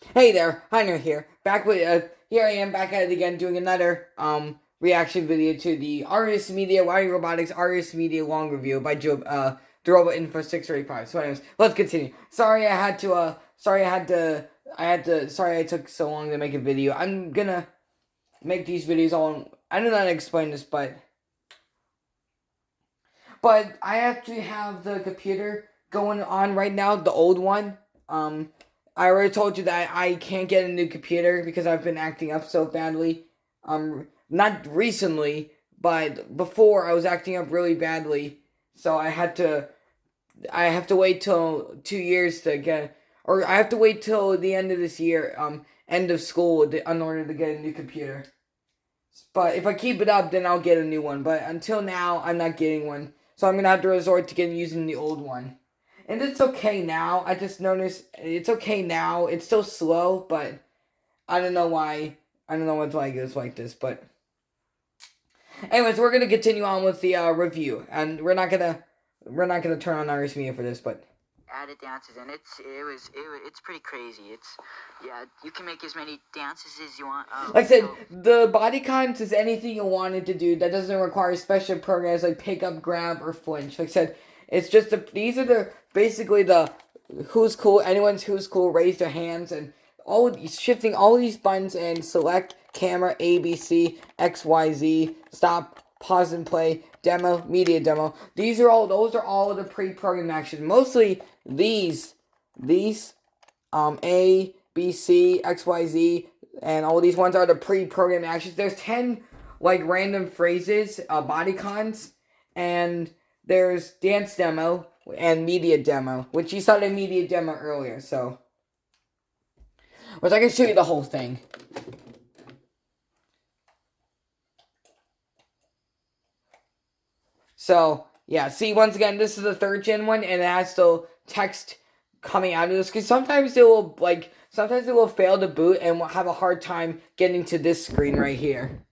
Hey there, Heiner here. Back with here I am back at it again, doing another reaction video to the Artist Media WowWee Robotics Artist Media long review by Joe the Robot Info 635. So anyways, let's continue. Sorry I took so long to make a video. I'm gonna make these videos all I don't know how to explain this, but I actually have the computer going on right now, the old one. I already told you that I can't get a new computer because I've been acting up so badly. Not recently, but before I was acting up really badly. So I have to wait till 2 years to get, or I have to wait till the end of this year, end of school, in order to get a new computer. But if I keep it up, then I'll get a new one. But until now, I'm not getting one. So I'm gonna have to resort to using the old one. And it's okay now. I just noticed it's okay now. It's still slow, but I don't know why. I don't know why it's like this. But anyways, we're gonna continue on with the review, and we're not gonna turn on Iris Media for this, but added dances, and it's pretty crazy. Yeah, you can make as many dances as you want. Like I said, the body cons is anything you wanted to do that doesn't require special programs like pick up, grab, or flinch. Like I said, it's just these are basically the who's cool. Anyone's who's cool. Raise their hands and shifting all these buttons and select camera A B C X Y Z stop, pause and play, demo, media demo. Those are all of the pre-programmed actions. Mostly these A B C X Y Z and all these ones are the pre-programmed actions. There's 10 like random phrases, body cons, and there's dance demo and media demo, which you saw the media demo earlier, so which I can show you the whole thing. So yeah, see, once again, this is the 3rd gen one, and it has the text coming out of this because sometimes it will fail to boot and will have a hard time getting to this screen right here.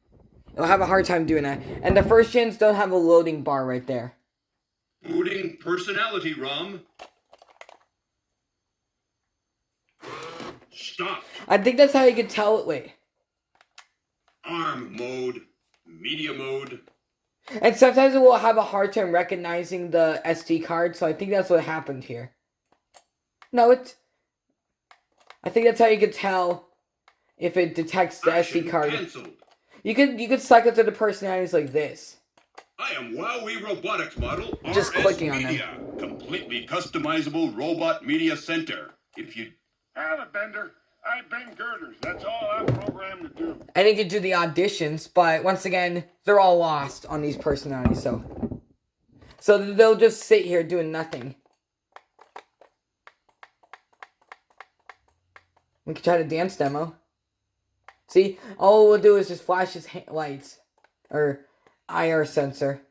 It'll have a hard time doing that, and the 1st gens don't have a loading bar right there. Booting personality ROM. Stop. I think that's how you can tell it. Wait. ARM mode. Media mode. And sometimes it will have a hard time recognizing the SD card, so I think that's what happened here. No, I think that's how you can tell if it detects the SD card. Canceled. You could cycle through the personalities like this. I am WowWee Robotics model Just RS clicking on Media, completely customizable robot media center. If you have a bender, I bend girders. That's all I'm programmed to do. And you can do the auditions, but once again, they're all lost on these personalities, so they'll just sit here doing nothing. We can try the dance demo. See, all we'll do is just flash his lights or IR sensor.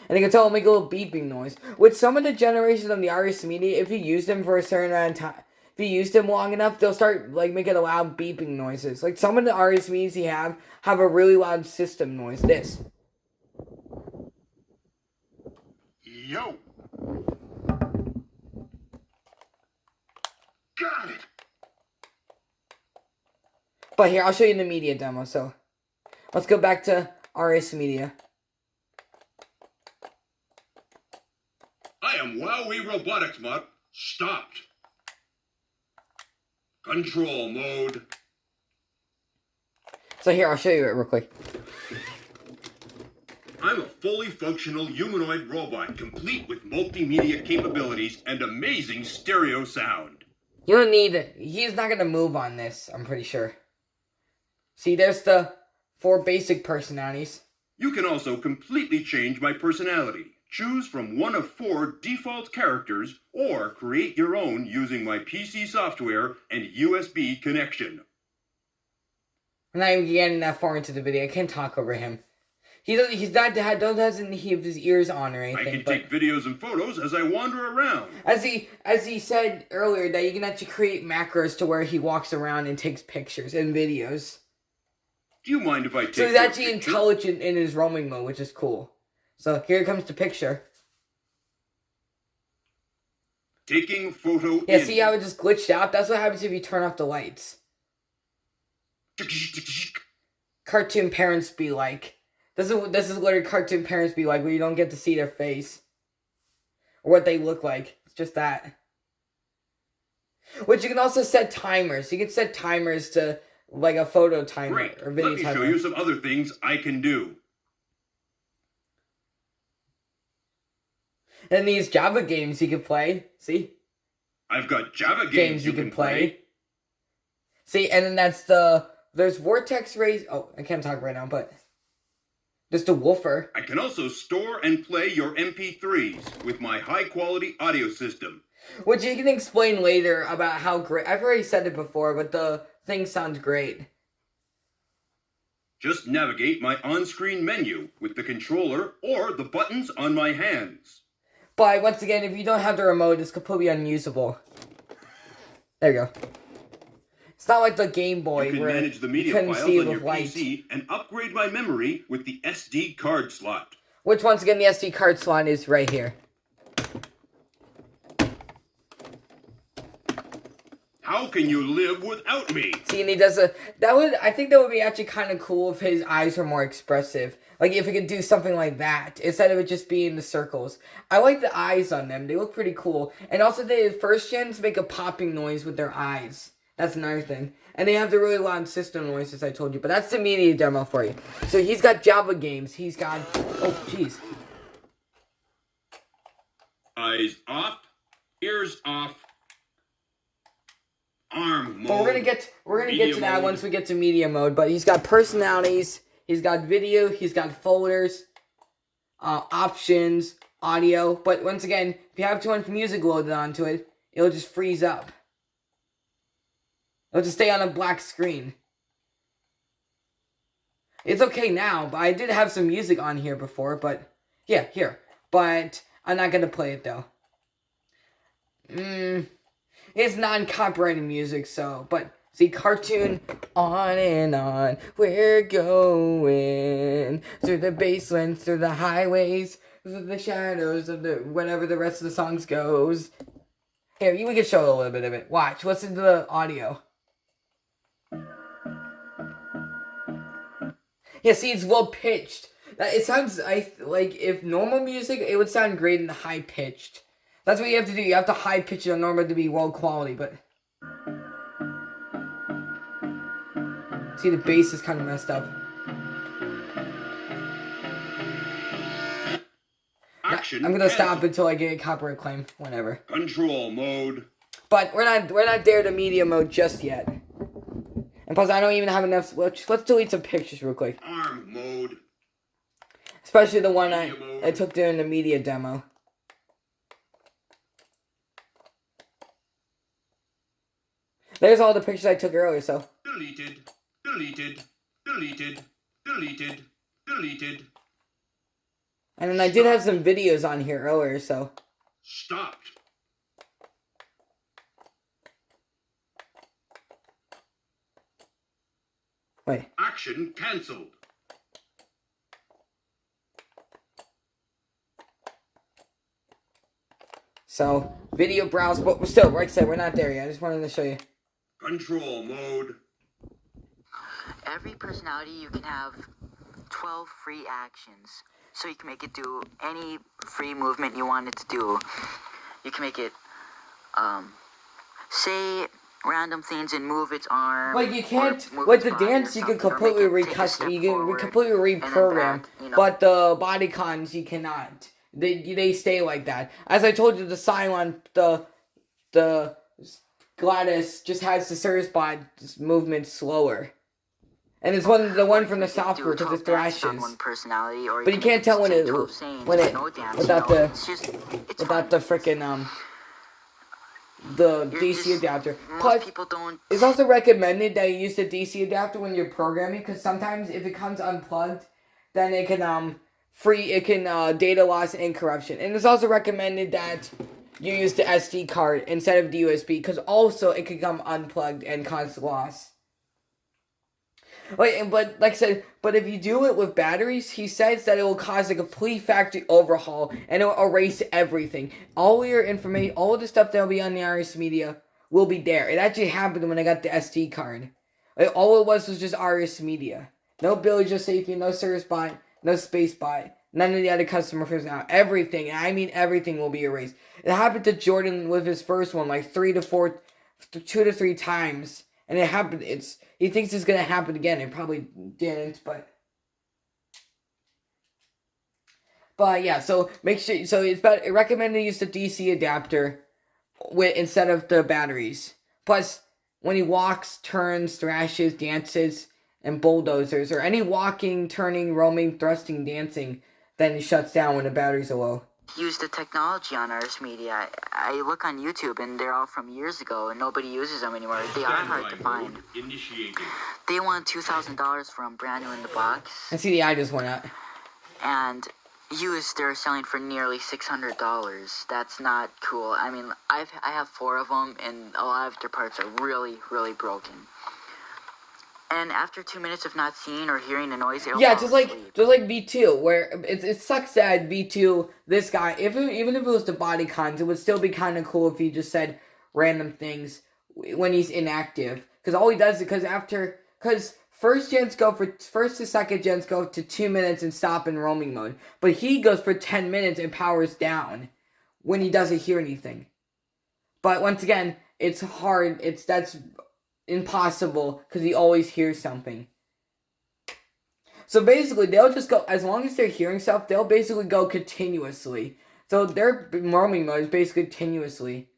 And you can tell it'll make a little beeping noise. With some of the generations of the Artist Media, if you use them for a certain amount of time, if you use them long enough, they'll start like making a loud beeping noises. Like some of the Artist Medias you have a really loud system noise. This. Yo. Got it. But here, I'll show you the media demo. So let's go back to Artist Media. I am WowWee Robotics mod. Stopped. Control mode. So here, I'll show you it real quick. I'm a fully functional humanoid robot, complete with multimedia capabilities and amazing stereo sound. You don't need it. He's not going to move on this, I'm pretty sure. See, there's the 4 basic personalities. You can also completely change my personality. Choose from one of 4 default characters or create your own using my PC software and USB connection. I'm not even getting that far into the video. I can't talk over him. He's not doesn't have his ears on or anything. I can take videos and photos as I wander around. As he said earlier, that you can actually create macros to where he walks around and takes pictures and videos. Do you mind if I take So he's actually intelligent in his roaming mode, which is cool. So here comes the picture. Taking photo Yeah, in. see how it just glitched out? That's what happens if you turn off the lights. Cartoon parents be like. This is what cartoon parents be like, where you don't get to see their face. Or what they look like. It's just that. Which you can also set timers. You can set timers to like a photo timer Great. or video Let me timer. show you some other things I can do. And these Java games you can play. See? I've got Java games you can play. See, and then there's Vortex Rays. Oh, I can't talk right now, but there's the woofer. I can also store and play your MP3s with my high-quality audio system. Which you can explain later about how great. I've already said it before, but the thing sounds great. Just navigate my on-screen menu with the controller or the buttons on my hands. But once again, if you don't have the remote, it's completely unusable. There you go. It's not like the Game Boy You can where manage the you media couldn't files see it on your with light. PC and upgrade my memory with the SD card slot. Which, once again, the SD card slot is right here. How can you live without me? See, and he does I think that would be actually kind of cool if his eyes were more expressive. Like, if he could do something like that, instead of it just being the circles. I like the eyes on them. They look pretty cool. And also, the first gens make a popping noise with their eyes. That's another thing. And they have the really loud system noise, as I told you. But that's the media demo for you. So, he's got Java games. He's got... Oh, jeez. Eyes off, ears off, arm mode. Well, we're gonna get to that mode. once we get to media mode. But he's got personalities, he's got video, he's got folders, options, audio. But once again, if you have too much music loaded onto it, it'll just freeze up. It'll just stay on a black screen. It's okay now, but I did have some music on here before. But yeah, here. But I'm not gonna play it though. It's non-copyrighted music, so, but, see, cartoon, on and on, we're going, through the baselands, through the highways, through the shadows of the, whatever the rest of the songs goes. Here, we can show a little bit of it. Watch, listen to the audio. Yeah, see, it's well-pitched. It sounds, like, if normal music, it would sound great in high-pitched. That's what you have to do. You have to high pitch it on normal to be well quality, but... See, the bass is kind of messed up. Action. I'm gonna stop cancel. until I get a copyright claim. Whenever. Control mode. But we're not there to media mode just yet. And plus, I don't even have enough... Let's delete some pictures real quick. Arm mode. Especially the one I took during the media demo. There's all the pictures I took earlier, so... Deleted. Deleted. Deleted. Deleted. Deleted. And then I did have some videos on here earlier, so... Stopped. Wait. Action cancelled. So, video browse, but still, like I said, we're not there yet. I just wanted to show you. Control mode. Every personality you can have 12 free actions. So you can make it do any free movement you want it to do. You can make it say random things and move its arm. Like, you can't, or move like its the body or dance you can something, or completely make it take a step recustom, you can forward completely and then reprogram, back, you know. but the body cons you cannot. They stay like that. As I told you, the Cylon, the Gladys just has the Cirrus bot movement slower. And it's the one from the software because it thrashes. But you can't tell when it without the frickin' the DC adapter. Plus, it's also recommended that you use the DC adapter when you're programming, because sometimes if it comes unplugged, then it can data loss and corruption. And it's also recommended that you use the SD card instead of the USB, because also it can come unplugged and cause loss. But like I said, but if you do it with batteries, he says that it will cause a complete factory overhaul and it will erase everything. All your information, all of the stuff that will be on the Iris Media will be there. It actually happened when I got the SD card. All it was just Iris Media. No Villager Safety, no Service Bot, no Space Bot, none of the other customer first now. Everything, I mean everything will be erased. It happened to Jordan with his first one, like 2 to 3 times. And it happened, he thinks it's gonna happen again. It probably didn't, but yeah, so make sure, so it's recommended to use the DC adapter instead of the batteries. Plus, when he walks, turns, thrashes, dances, and bulldozers, or any walking, turning, roaming, thrusting, dancing, then it shuts down when the batteries are low. Use the technology on Ars Media. I look on YouTube and they're all from years ago and nobody uses them anymore. They are hard to find. Initiating. They want $2,000 from brand new in the box. I see the eye just went out. And used, they're selling for nearly $600. That's not cool. I mean, I have 4 of them and a lot of their parts are really, really broken. And after 2 minutes of not seeing or hearing the noise, it'll fall asleep. just like V2, where it sucks that V2, this guy, even if it was the body cons, it would still be kind of cool if he just said random things when he's inactive. Because all he does is because first to second gens go to 2 minutes and stop in roaming mode, but he goes for 10 minutes and powers down when he doesn't hear anything. But once again, it's hard. That's impossible because he always hears something. So basically, they'll just go, as long as they're hearing stuff, they'll basically go continuously. So their roaming mode is basically continuously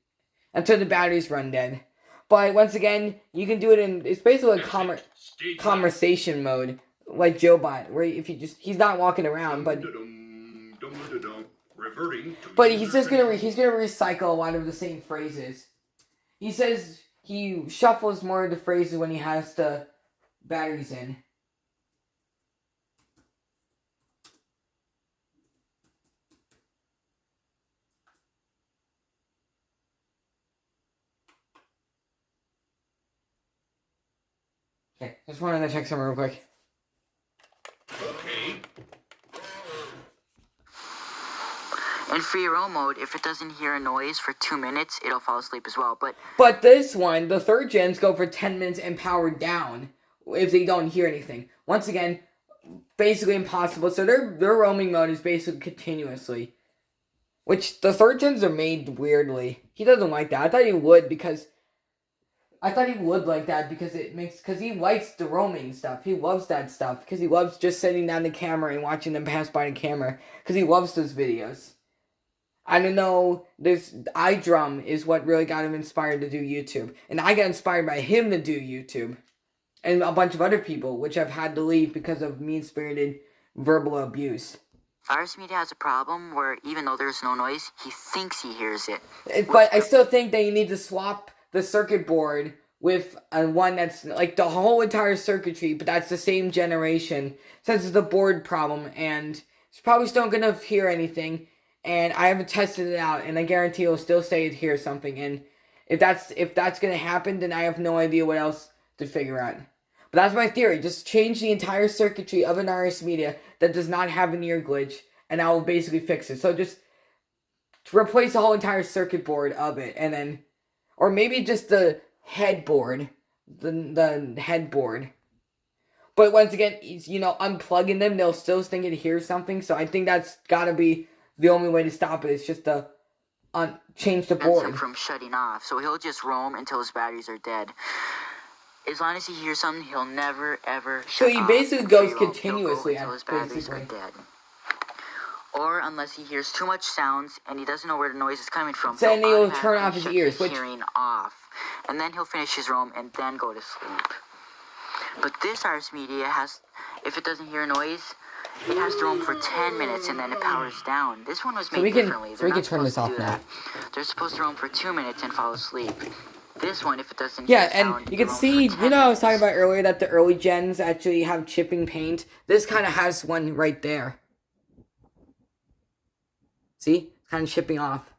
until the batteries run dead. But once again, you can do it it's basically a conversation mode, like JoeBot, where he's not walking around, but he's just gonna recycle a lot of the same phrases. He says he shuffles more of the phrases when he has the batteries in. Okay, just wanted to check something real quick. Okay. In free roam mode, if it doesn't hear a noise for 2 minutes, it'll fall asleep as well. But this one, the third gens go for 10 minutes and power down if they don't hear anything. Once again, basically impossible. So their roaming mode is basically continuously. Which the third gens are made weirdly. He doesn't like that. I thought he would like that because he likes the roaming stuff. He loves that stuff because he loves just sitting down the camera and watching them pass by the camera because he loves those videos. I don't know, this iDrum is what really got him inspired to do YouTube. And I got inspired by him to do YouTube. And a bunch of other people, which I've had to leave because of mean-spirited verbal abuse. Ars Media has a problem where even though there's no noise, he thinks he hears it. But I still think that you need to swap the circuit board with one that's like the whole entire circuitry, but that's the same generation, since it's a board problem, and it's probably still going to hear anything. And I haven't tested it out, and I guarantee it'll still say it hears something. And if that's gonna happen, then I have no idea what else to figure out. But that's my theory. Just change the entire circuitry of an Iris Media that does not have an ear glitch, and I will basically fix it. So just replace the whole entire circuit board of it, and then, or maybe just the headboard, the headboard. But once again, unplugging them, they'll still think it hears something. So I think that's gotta be the only way to stop it. Is just to change the board. Him from shutting off, so he'll just roam until his batteries are dead. As long as he hears something, he'll never ever shut off. So he basically goes continuously until his batteries are dead. Or unless he hears too much sounds and he doesn't know where the noise is coming from. Then he'll turn off his ears. Hearing off, and then he'll finish his roam and then go to sleep. But this Ars Media has, if it doesn't hear noise, it has to roam for 10 minutes and then it powers down. This one was made differently. So we can turn this off now. They're supposed to roam for 2 minutes and fall asleep. This one, if it doesn't hear sound, and you can see, I was talking about earlier that the early gens actually have chipping paint. This kind of has one right there. See? It's kind of chipping off.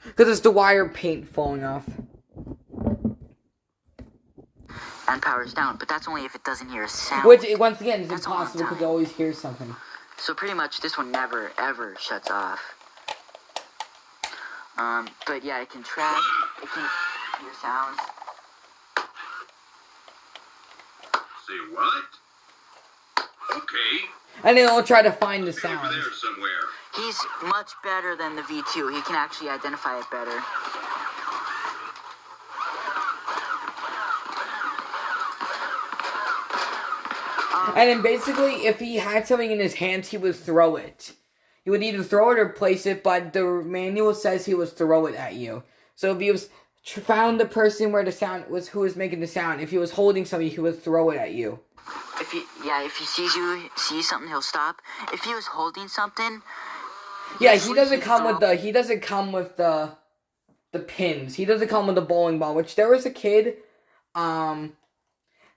Because it's the wire paint falling off. and powers down. But that's only if it doesn't hear a sound. Which, once again, is That's a long impossible because time. it always hears something. So pretty much this one never, ever shuts off. But yeah, it can track, it can hear sounds. Say what? Okay. And then it'll try to find the Over sound. there somewhere. He's much better than the V2. He can actually identify it better. And then basically, if he had something in his hands, he would throw it. He would either throw it or place it, but the manual says he would throw it at you. So if he was found the person where the sound was, who was making the sound, if he was holding something, he would throw it at you. If he sees something, he'll stop. If he was holding something, Yeah, he doesn't come with the pins. He doesn't come with the bowling ball. Which there was a kid, that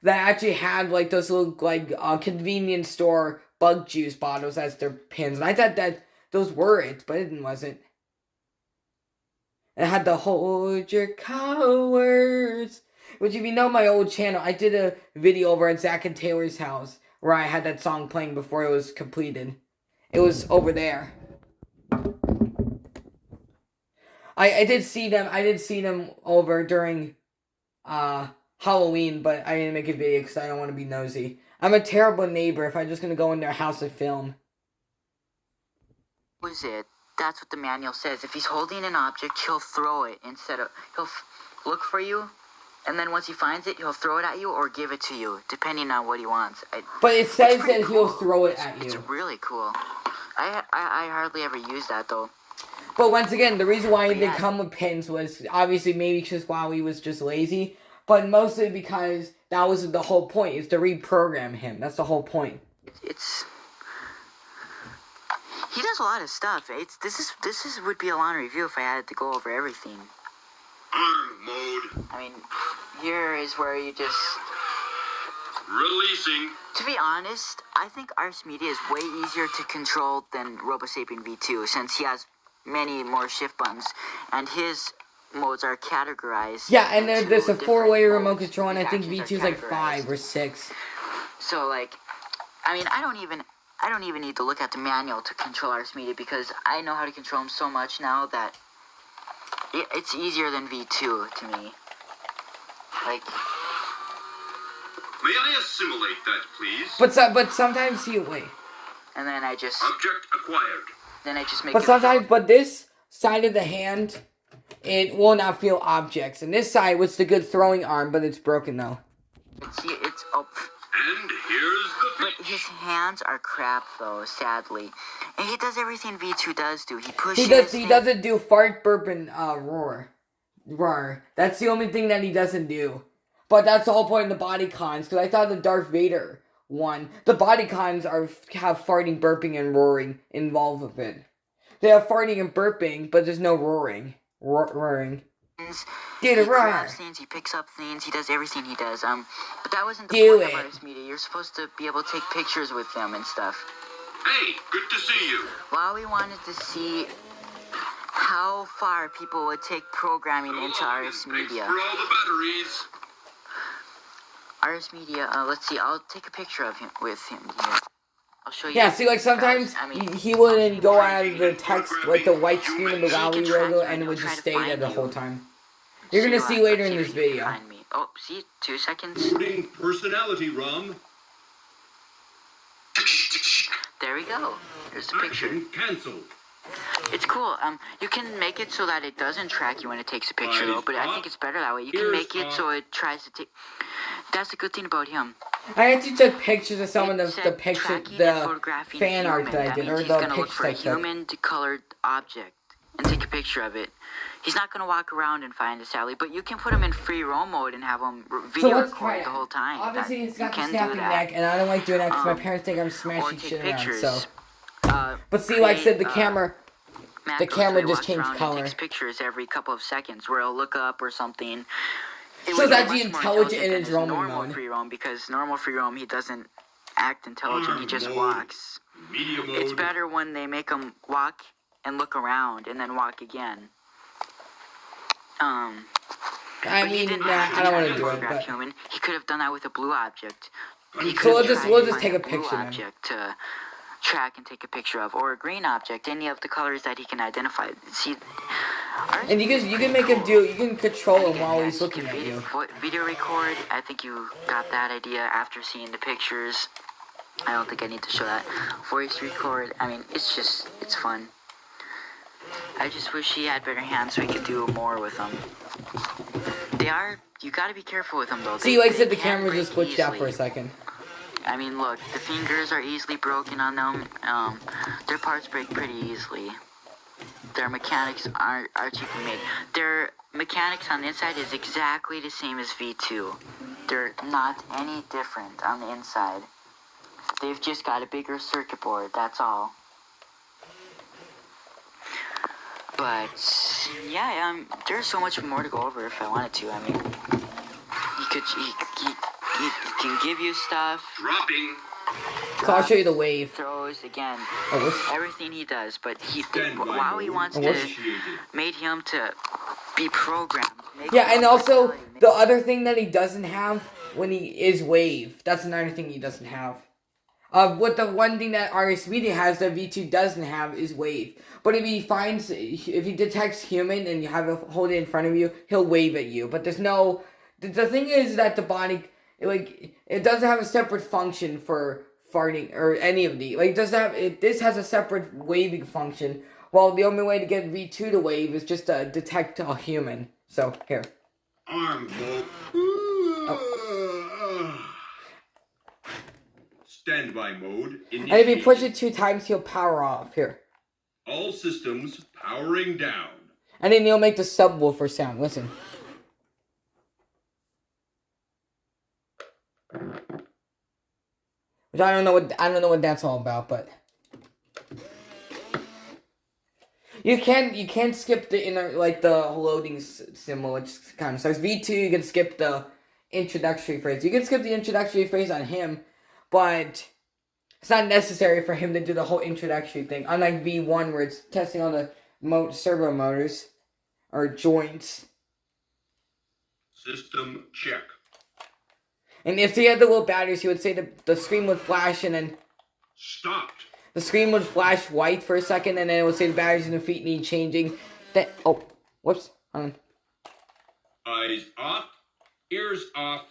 actually had like those little like convenience store bug juice bottles as their pins, and I thought that those were it, but it wasn't. It had the hold your colors. Which, if you know my old channel, I did a video over at Zach and Taylor's house where I had that song playing before it was completed. It was over there. I did see them over during Halloween, but I didn't make a video because I don't want to be nosy. I'm a terrible neighbor if I'm just going to go in their house and film. was it? That's what the manual says. If he's holding an object, he'll throw it he'll look for you, and then once he finds it, he'll throw it at you or give it to you, depending on what he wants. But it says that he'll throw it at you. It's really cool. I hardly ever use that though. But once again, the reason why they come with pins was obviously maybe because WowWee was just lazy, but mostly because that was the whole point, is to reprogram him. That's the whole point. He does a lot of stuff. This would be a long review if I had to go over everything. Arm mode. I mean, here is where you just... Releasing. To be honest, I think Ars Media is way easier to control than RoboSapien V2, since he has many more shift buttons, and his modes are categorized. Yeah, and into there's a different 4-way remote modes. control, and I These think actions V2 is are like categorized. 5 or 6. So, like, I mean, I don't even need to look at the manual to control Ars Media, because I know how to control him so much now that it's easier than V2 to me. Like... May I assimilate that, please? But sometimes wait. And then I just... Object acquired. Then I just make But sometimes, but this side of the hand, it will not feel objects. And this side was the good throwing arm, but it's broken though. It's oh. And here's the But his hands are crap though, sadly. And he does everything V2 does do. He pushes. He doesn't do fart, burp, and roar. That's the only thing that he doesn't do. But that's the whole point of the body cons, because I thought the Darth Vader one, the body cons have farting, burping, and roaring involved with it. They have farting and burping, but there's no roaring. Roaring. He grabs things, he picks up things, he does everything he does. But that wasn't the point of Ars Media. You're supposed to be able to take pictures with them and stuff. Hey, good to see you. WowWee wanted to see how far people would take programming into Ars Media. Thanks for all the batteries. Ars Media, let's see, I'll take a picture of him with him here. I'll show you. Yeah, see, like sometimes he wouldn't go out of the text, like the white screen of the WowWee logo, and it would just stay there the whole time. You're gonna see later in this video. Oh, see, 2 seconds. Loading personality ROM. There we go. There's the picture. Action canceled. It's cool. You can make it so that it doesn't track you when it takes a picture, though. But I think it's better that way. You can make it so it tries to take. That's the good thing about him. I actually took pictures of some of the pictures, the fan art that I did, or the pictures look for a human colored object and take a picture of it. He's not gonna walk around and find it, sadly, but you can put him in free roam mode and have him video record the whole time. Obviously, it's got the snapping neck, and I don't like doing that because my parents think I'm smashing shit around. So, but see, like I said, the camera just changed color. Takes pictures every couple of seconds where he'll look up or something. So that's the intelligent in its roaming normal mode. free roam, because normal free roam he doesn't act intelligent. He just walks. Media mode. It's better when they make him walk and look around and then walk again. I But he mean, didn't nah, have I don't try want to to do it, photograph but human. He could have done that with a blue object. He so could we'll have just tried to take find a blue picture then. object to track and take a picture of, or a green object, any of the colors that he can identify. See, And you can make him do, you can control him while he's looking at video, you. video record. I think you got that idea after seeing the pictures. I don't think I need to show that. Voice record. I mean, it's fun. I just wish he had better hands so he could do more with them. You gotta be careful with them though. See, like I said, the can camera just break glitched out for a easily. second. I mean, look, the fingers are easily broken on them. Their parts break pretty easily. Their mechanics are cheaply made. Their mechanics on the inside is exactly the same as V2. They're not any different on the inside. They've just got a bigger circuit board, that's all. But, yeah, there's so much more to go over if I wanted to. I mean, he can give you stuff. Dropping. So I'll show you the wave. Throws, again, Oh, whoops. everything he does. But Stand by WowWee mode. wants Initiated. made him to be programmed. Yeah, and also, the other thing that he doesn't have when he is wave. That's another thing he doesn't have. What the one thing that RS Media has that V2 doesn't have is wave. But if he detects human and you hold it in front of you, he'll wave at you. But there's no, the thing is that the body, like, it doesn't have a separate function for farting or any of the, like, this has a separate waving function. While the only way to get V2 to wave is just to detect a human. So, here. Arm mode. Standby mode. And if you push it 2 times, he'll power off. Here. All systems powering down. And then he'll make the subwoofer sound. Listen. Which I don't know what that's all about, but you can skip the the loading symbol, which kind of sucks. V2, you can skip the introductory phrase. You can skip the introductory phrase on him, but it's not necessary for him to do the whole introductory thing. Unlike V1, where it's testing all the servo motors or joints. System check. And if he had the little batteries, he would say the screen would flash and then Stopped. the screen would flash white for a second and then it would say the batteries in the feet need changing. Whoops. Hold on. Eyes off. Ears off.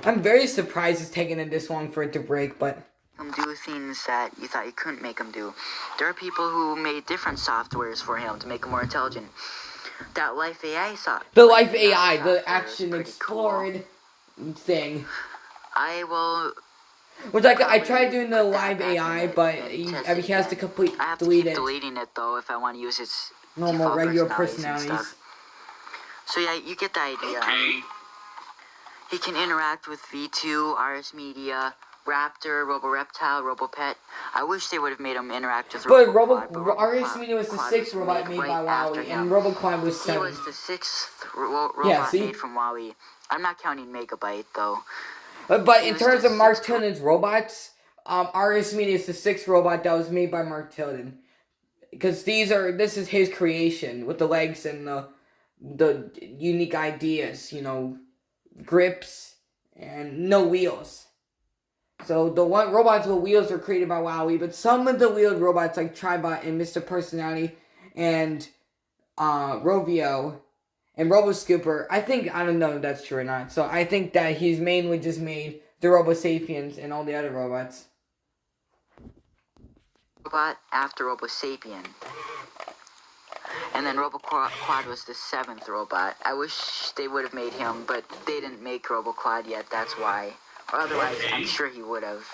I'm very surprised it's taken this long for it to break, but Do things that you thought you couldn't make him do. There are people who made different softwares for him to make him more intelligent. That Life AI software. the Life AI, the Action Explored thing. I will. Which I tried doing the Live AI, but he has to I have to delete keep it. deleting it though if I want to use its Normal, default regular and personalities. stuff. So yeah, you get the idea. Okay. He can interact with V2, RS Media, Raptor, Robo Reptile, Robo Pet. I wish they would have made him interact with But RS RS Media was the Quad 6th robot made made right by after WowWee, him. and RoboQuad was He 7th. was the 6th robot see? made from WowWee. I'm not counting Megabyte though. But He in was terms the of Mark 6th Tilden's robots, RS Media is the 6th robot that was made by Mark Tilden. Because this is his creation, with the legs and the unique ideas, grips, and no wheels. So the robots with wheels were created by WowWee, but some of the wheeled robots like Tribot and Mr. Personality and Rovio and RoboScooper, I don't know if that's true or not. So I think that he's mainly just made the Robo Sapiens and all the other robots. Robot after Robo Sapien. And then Robo Quad was the 7th robot. I wish they would have made him, but they didn't make Robo Quad yet, that's why. Or otherwise, I'm sure he would have.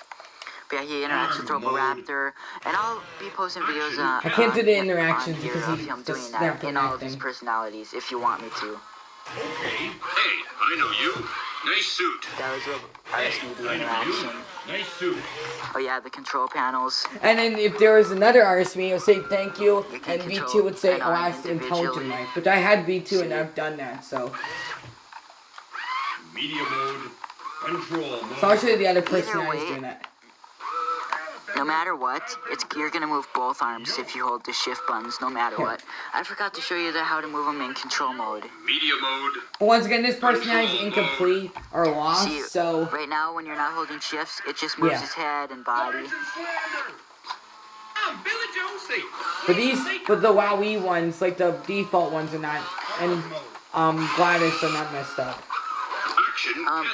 But yeah, he interacts with Robo Raptor, and I'll be posting videos I can't do the interactions here because of he's him just doing that snapping in all of his acting. personalities, if you want me to. Okay. Hey, I know you. Nice suit. That was Robo RS Media I know you. interaction. Nice suit. Oh yeah, the control panels. And then if there was another RS Media, it would say thank you, You can and control V2 would say an arm last intelligent individually. life. Which I had V2 and I've done that, so. Media mode. Control mode. So I'll show you the other Either personalities way- doing that. No matter what, you're gonna move both arms if you hold the shift buttons, no matter what. I forgot to show you how to move them in control mode. Media mode. Once again, this personality is incomplete or lost, See, so... right now when you're not holding shifts, it just moves his head and body. But the WowWee ones, like the default ones are not, and Gladys are not messed up.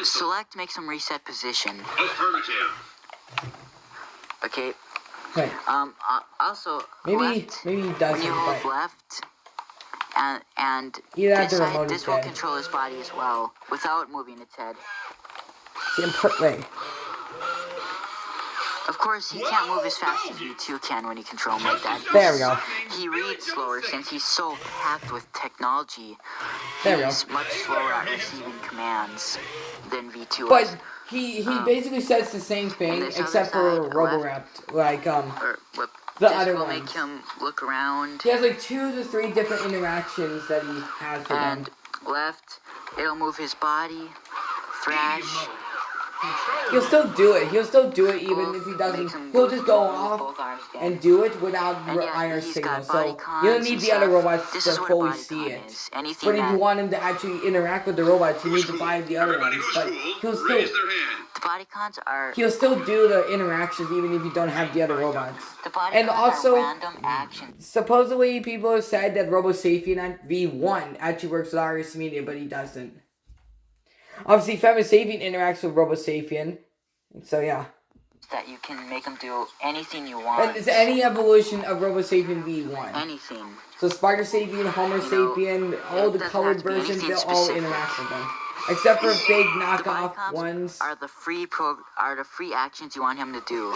Select makes them reset position. Affirmative. Okay. Wait. Also, maybe he doesn't. When you hold but left and this side, remote this will control his body as well without moving its head. See, wait. Of course, he can't move as fast as you two can when you control him like that. There we go. He reads slower since he's so packed with technology. There we go. He's much slower at receiving commands than V2 But is. he basically says the same thing except for Roborapt, like the other will ones. make him look around. He has like 2 to 3 different interactions that he has with them. And left, it'll move his body. Thrash. He'll still do it. He'll still do it even if he doesn't. He'll just go off and do it without IR signal. So you don't need the other robots to fully see it. But if you want him to actually interact with the robots, you need to buy the other ones. But he'll still. The body cons are. He'll still do the interactions even if you don't have the other robots. And are also, random actions. supposedly people have said that RoboSapien V1 actually works with Iris Media, but he doesn't. Obviously, Femisapien interacts with RoboSapien, so yeah. That you can make them do anything you want. And it's any evolution of RoboSapien V1. Anything. So Spider Sapien, Homer Sapien, all the colored versions, they'll all interact with them. Except for big knockoff ones. Are the free actions you want him to do.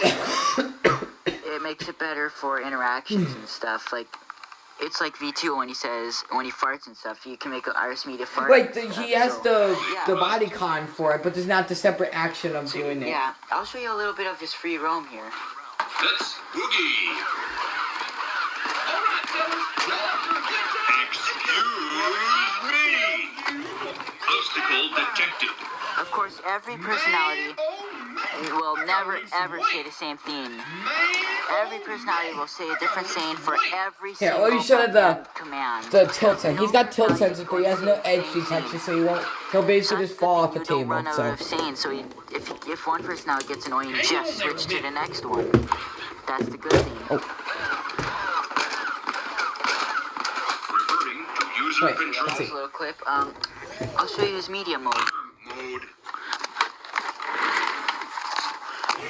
It makes it better for interactions and stuff. Like, it's like V2 when he farts and stuff. You can make Iris Media fart. Right, he has the body con for it, but there's not the separate action of doing it. Yeah, I'll show you a little bit of his free roam here. Let's boogie. Excuse me. Obstacle detected. Of course, every personality will never ever say the same thing. Every personality will say a different saying for every single let me show you command. the tilt sensor. He's got tilt sensors, but he has no edge detection, so he'll basically just fall off a table. Run out of saying, so if one personality gets annoying, just switch to the next one. That's the good thing. Reverting to user Wait, control. let's see. This little clip. I'll show you his media mode.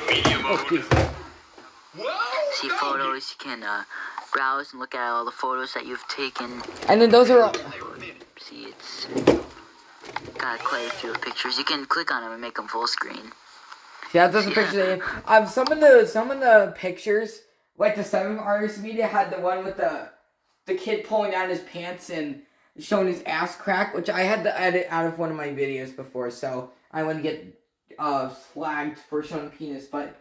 Media mode. Jeez. See photos. You can browse and look at all the photos that you've taken. And then those are all... See, it's got quite a few pictures. You can click on them and make them full screen. Yeah, those are pictures. Some of the pictures, like the 7th Artist Media had the one with the kid pulling down his pants and showing his ass crack, which I had to edit out of one of my videos before, so I wouldn't get flagged for showing penis, but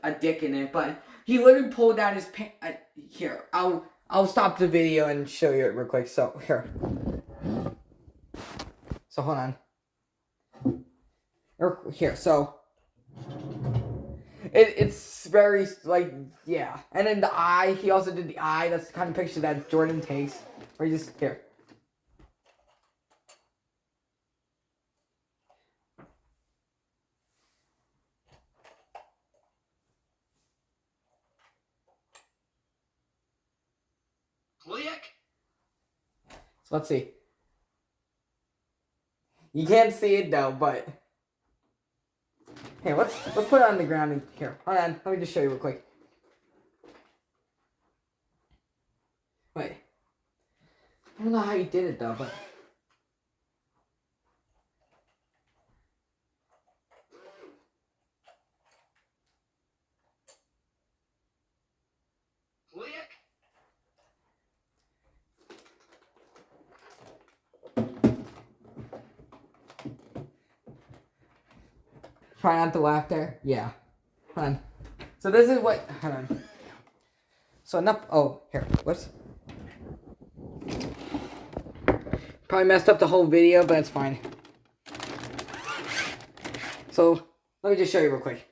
a dick in it. But he literally pulled down his pants. Here, I'll stop the video and show you it real quick. So here. So hold on. Here, so. It's very, like, yeah. And then the eye, he also did the eye. That's the kind of picture that Jordan takes. Where he just, here. Click. So let's see. You can't see it though, but... Hey, let's put it on the ground and here. Hold on, let me just show you real quick. Wait. I don't know how you did it though, but Click. try not to laugh there. Yeah. Hold on. So this is what, hold on. So enough, oh, here, whoops. Probably messed up the whole video, but it's fine. So, let me just show you real quick.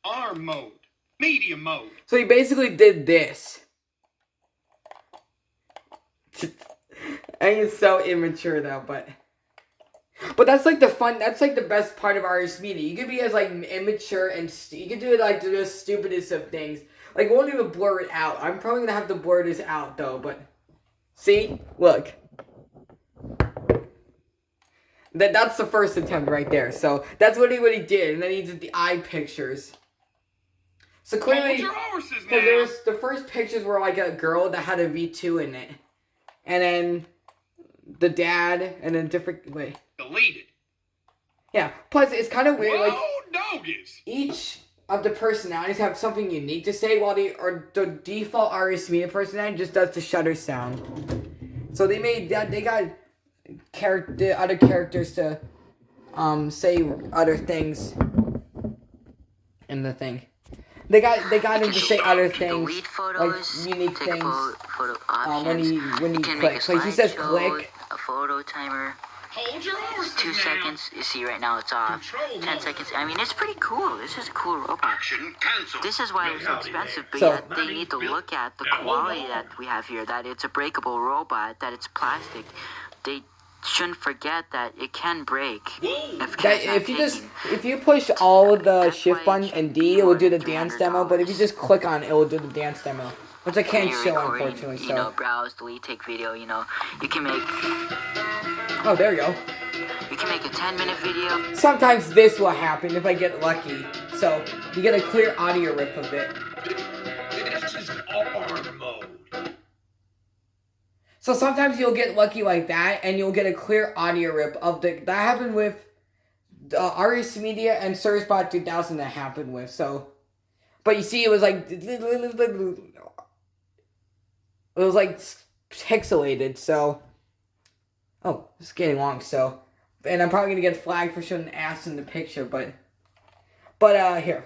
Arm mode. Medium mode. So he basically did this. And it's so immature though, but that's like the fun. That's like the best part of RS Media. You could be as like immature and you could do it like the stupidest of things. Like, won't even blur it out. I'm probably gonna have to blur this out though. But see, look, that's the first attempt right there. So that's what he did, and then he did the eye pictures. So clearly, because the first pictures were like a girl that had a V2 in it, and then the dad, and then different Deleted. Yeah. Plus, it's kind of weird. Whoa, Like doggies. each of the personalities have something unique to say, while the default RS Media personality just does the shutter sound. So they made that they got other characters to say other things in the thing. They got him to say other things, photos, like unique take things. photo options. When he can make clicks, a like he says slideshow, click. a photo timer. Hold your horses 2 now. seconds. You see right now it's off. Control 10 mode. seconds. I mean, it's pretty cool. This is a cool robot. Action cancel. This is why it's so expensive, but So- yet they need to look at the quality that we have here, that it's a breakable robot, that it's plastic. They shouldn't forget that it can break. If you push all the shift button and D, it will do the dance demo. But if you just click on it, it will do the dance demo, which I can't show unfortunately. You know, So browse, delete, take video. You know, you can make there you go. you can make a 10-minute video. Sometimes this will happen if I get lucky. So you get a clear audio rip of it. This is arm mode. So sometimes you'll get lucky like that, and you'll get a clear audio rip of that happened with RS Media and ServiceBot 2000 that happened with. So, but you see, it was like pixelated. So, it's getting long. So, and I'm probably gonna get flagged for showing ass in the picture, but here.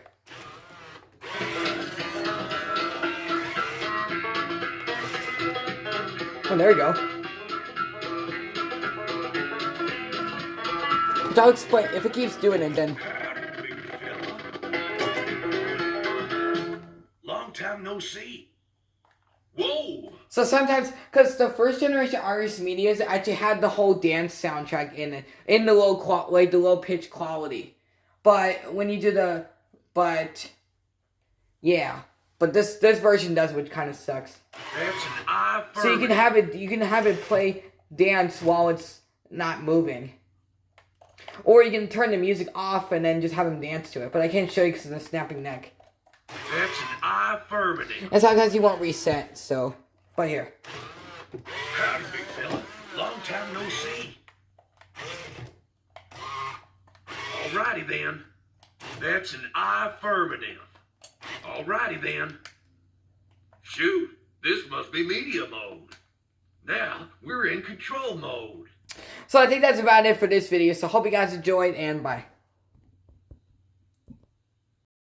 Oh, there we go. Which I'll explain. If it keeps doing it, then... Long time no see. Whoa. So sometimes, because the first generation RS Medias actually had the whole dance soundtrack in it, in the low pitch quality. But when you do but this version does, which kind of sucks. That's an eye for So you can have it play dance while it's not moving, or you can turn the music off and then just have him dance to it. But I can't show you because of the snapping neck. That's an affirmative. And sometimes you won't reset. So, but here. Howdy, big fella. Long time no see. Alrighty then. That's an affirmative. Alrighty then. Shoot, this must be media mode. Now we're in control mode. So I think that's about it for this video. So hope you guys enjoyed, and bye.